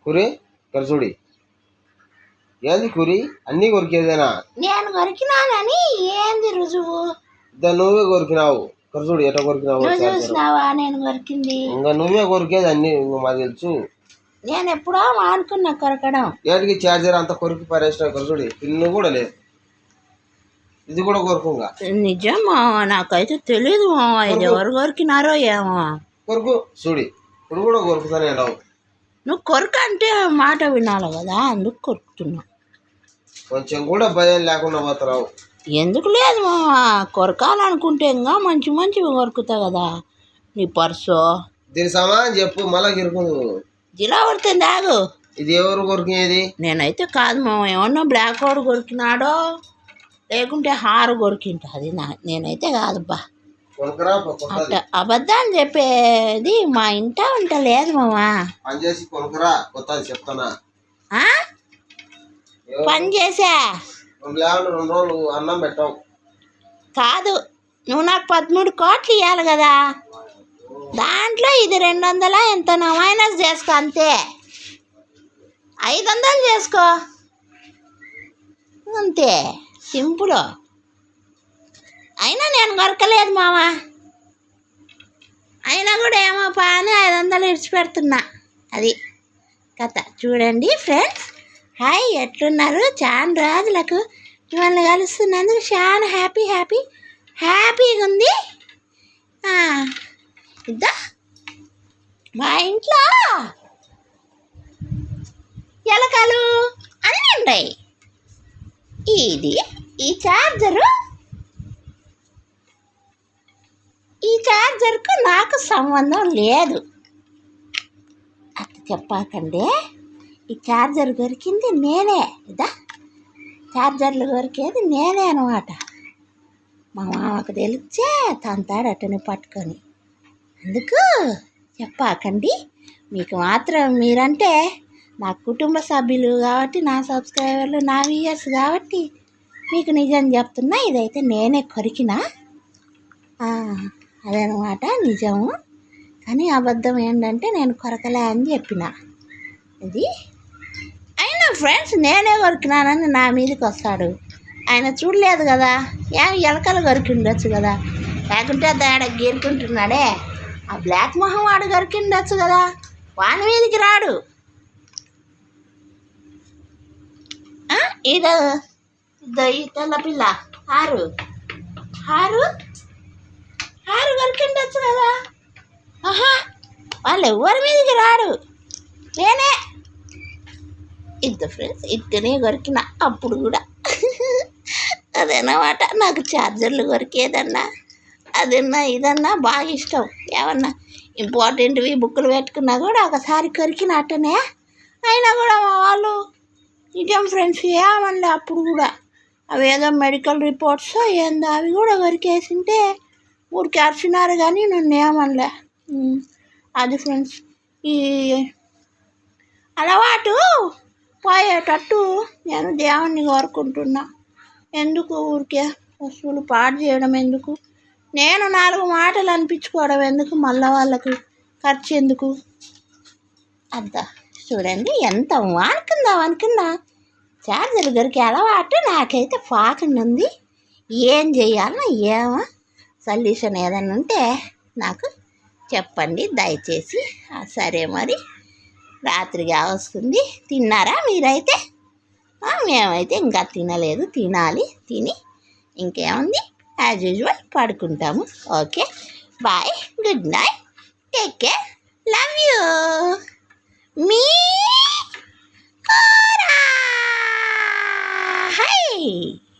కురి ఇక్కడ చూడి ఏంది కురి అన్నీ కొరికేదేనా? నేను కొరికినానని ఏంది రుజువు? నువ్వే కొరికినావు. ఇక్కడ చూడు ఎట్లా కొరికినావు. చూసినావా నేను కొరికింది? ఇంకా నువ్వే కొరికేది అన్ని మాకు తెలుసు. నేను ఎప్పుడో మానుకున్నా కొరకడం. ఏంటికి చార్జర్ అంతా కొరికి పరేసినావు. ఇక్కడ చూడు పిన్ను కూడా లేదు. ఇది కూడా కొరుకుంగా. నిజమా? నాకైతే తెలీదు మావా, ఇది ఎవరు కొరికినారో ఏమో. కొరుకు చూడి ఇప్పుడు కూడా కొరుకుతానే ఉండవు. నువ్వు కొరక అంటే మాట వినాలి కదా, అందుకు కొరుకుతున్నావు. కొంచెం కూడా భయం లేకుండా పోతావు. ఎందుకు లేదు మావా, కొరకాలనుకుంటే ఇంకా మంచి మంచివి కొరుకుతా కదా. నీ పర్సు దీని సమానం చెప్పు మళ్ళా గిరుకుందు. జిలా పడుతుంది ఆగు. ఇది ఎవరు కొరికినది? నేనైతే కాదు మామ, ఏమన్నా బ్లాక్ కోడ్ కొరికినాడో లేకుంటే హారు కొరికింట. అది నేనైతే కాదబ్బా. అట్ట అబద్ధాలు చెప్పేది మా ఇంట వంట లేదు మామా. పని చేసా అన్నం పెట్టావు కాదు, నువ్వు నాకు 13 కోట్లు ఇవ్వాలి కదా. దాంట్లో ఇది 200 ఎంత మైనస్ చేసుకో, అంతే. 500 చేసుకో అంతే, సింపుల్. అయినా నేను కొరకలేదు మావా, అయినా కూడా ఏమో పాని 500 ఇడిచిపెడుతున్నా. అది కథ. చూడండి ఫ్రెండ్స్, హాయ్, ఎట్లున్నారు? చాలా రోజులకు మిమ్మల్ని కలుస్తున్నందుకు చాలా హ్యాపీగా ఉంది. ఇద్దా మా ఇంట్లో ఎలకలు అన్నీ ఉన్నాయి. ఈ చార్జర్కు నాకు సంబంధం లేదు. అట్లా చెప్పాకండి. ఈ చార్జర్ కొరికింది నేనే. ఇదా చార్జర్లు కొరికేది నేనే అనమాట. మా మామకు తెలిస్తే తంతాడు అట్టని పట్టుకొని. అందుకు చెప్పాకండి. మీకు మాత్రం మీరంటే నా కుటుంబ సభ్యులు కాబట్టి, నా సబ్స్క్రైబర్లు, నా వ్యూయర్స్ కాబట్టి మీకు నిజం చెప్తున్నా. ఇదైతే నేనే కొరికినా, అదనమాట నిజము. కానీ అబద్ధం ఏంటంటే నేను కొరకలే అని చెప్పిన. ఇది అయినా ఫ్రెండ్స్, నేనే కొరికినానని నా మీదకి వస్తాడు. ఆయన చూడలేదు కదా, ఏం ఎలకలు కొరికి ఉండొచ్చు కదా. లేకుంటే దాడ గీరుకుంటున్నాడే ఆ బ్లాక్ మొహం వాడు కొరికి ఉండొచ్చు కదా, వాని మీదకి రాడు. ఇదో ఈ తెల్ల పిల్ల హారు కొరికిండొచ్చు కదా. వాళ్ళు ఎవరి మీదకి రాడు, నేనే. ఇంత ఫ్రెండ్స్, ఇక్కడనే కొరికిన అప్పుడు కూడా. అదన్నమాట. నాకు చార్జర్లు కొరికేదన్నా ఇదన్నా బాగా ఇష్టం. ఏమన్నా ఇంపార్టెంట్వి బుక్కులు పెట్టుకున్నా కూడా ఒకసారి కొరికినట్టనే. అయినా కూడా మా వాళ్ళు నిజం ఫ్రెండ్స్ ఏమనలే అప్పుడు కూడా. అవి ఏదో మెడికల్ రిపోర్ట్స్ ఏందో అవి కూడా కొరికేసింటే ఊరికి అరిచినారు కానీ నన్ను ఏమనలే. అది ఫ్రెండ్స్, ఈ అలవాటు పోయేటట్టు నేను దేవుణ్ణి కోరుకుంటున్నా. ఎందుకు ఊరికే వస్తువులు పాడు చేయడం ఎందుకు, నేను 4 మాటలు అనిపించుకోవడం ఎందుకు, మళ్ళీ వాళ్ళకి ఖర్చు ఎందుకు. అద్దా చూడండి ఎంత అనుకుందా చార్జర్ దొరికే అలవాటు నాకైతే పాకుండా ఉంది. ఏం చేయాలన్నా ఏమో సొల్యూషన్ ఏదైనా ఉంటే నాకు చెప్పండి దయచేసి. సరే మరి, రాత్రిగా వస్తుంది. తిన్నారా మీరైతే? మేమైతే ఇంకా తినలేదు, తినాలి. తిని ఇంకేముంది యాజ్ యూజువల్ పడుకుంటాము. Okay, bye, good night, take care, love you. మీ Hey!